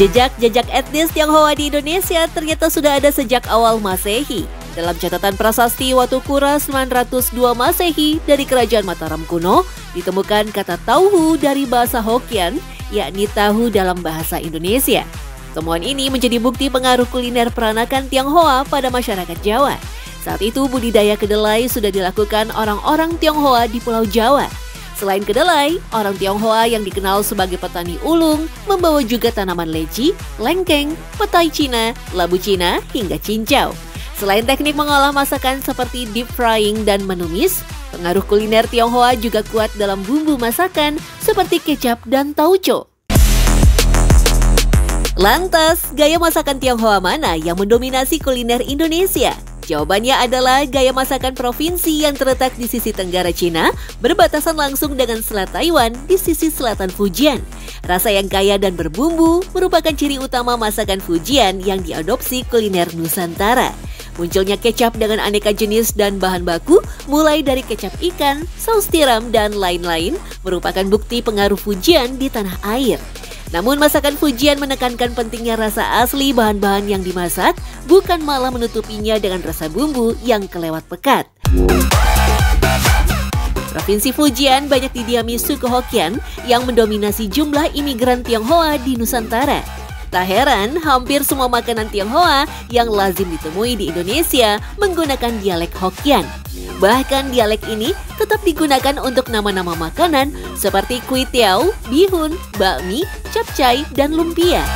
Jejak-jejak etnis Tionghoa di Indonesia ternyata sudah ada sejak awal Masehi. Dalam catatan prasasti Watukura 902 Masehi dari Kerajaan Mataram kuno, ditemukan kata tauhu dari bahasa Hokkien, yakni tahu dalam bahasa Indonesia. Temuan ini menjadi bukti pengaruh kuliner peranakan Tionghoa pada masyarakat Jawa. Saat itu budidaya kedelai sudah dilakukan orang-orang Tionghoa di Pulau Jawa. Selain kedelai, orang Tionghoa yang dikenal sebagai petani ulung membawa juga tanaman leci, lengkeng, petai Cina, labu Cina, hingga cincau. Selain teknik mengolah masakan seperti deep frying dan menumis, pengaruh kuliner Tionghoa juga kuat dalam bumbu masakan seperti kecap dan tauco. Lantas, gaya masakan Tionghoa mana yang mendominasi kuliner Indonesia? Jawabannya adalah gaya masakan provinsi yang terletak di sisi tenggara Cina, berbatasan langsung dengan Selat Taiwan di sisi selatan Fujian. Rasa yang kaya dan berbumbu merupakan ciri utama masakan Fujian yang diadopsi kuliner Nusantara. Munculnya kecap dengan aneka jenis dan bahan baku, mulai dari kecap ikan, saus tiram, dan lain-lain, merupakan bukti pengaruh Fujian di tanah air. Namun masakan Fujian menekankan pentingnya rasa asli bahan-bahan yang dimasak, bukan malah menutupinya dengan rasa bumbu yang kelewat pekat. Provinsi Fujian banyak didiami suku Hokkien yang mendominasi jumlah imigran Tionghoa di Nusantara. Tak heran, hampir semua makanan Tionghoa yang lazim ditemui di Indonesia menggunakan dialek Hokkien. Bahkan dialek ini tetap digunakan untuk nama-nama makanan seperti kuih tiao, bihun, bakmi, capcay, dan lumpia.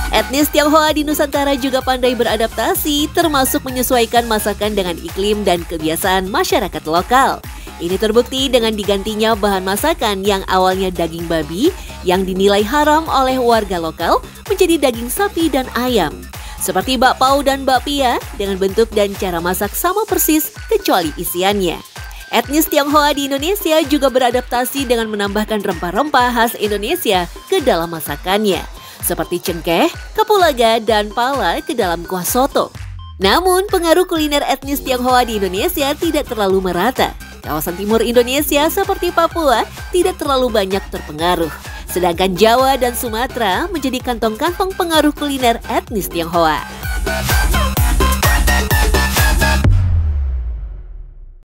Etnis Tionghoa di Nusantara juga pandai beradaptasi, termasuk menyesuaikan masakan dengan iklim dan kebiasaan masyarakat lokal. Ini terbukti dengan digantinya bahan masakan yang awalnya daging babi, yang dinilai haram oleh warga lokal, menjadi daging sapi dan ayam. Seperti bakpao dan bakpia, dengan bentuk dan cara masak sama persis kecuali isiannya. Etnis Tionghoa di Indonesia juga beradaptasi dengan menambahkan rempah-rempah khas Indonesia ke dalam masakannya, seperti cengkeh, kapulaga, dan pala ke dalam kuah soto. Namun, pengaruh kuliner etnis Tionghoa di Indonesia tidak terlalu merata. Kawasan timur Indonesia seperti Papua tidak terlalu banyak terpengaruh. Sedangkan Jawa dan Sumatera menjadi kantong-kantong pengaruh kuliner etnis Tionghoa.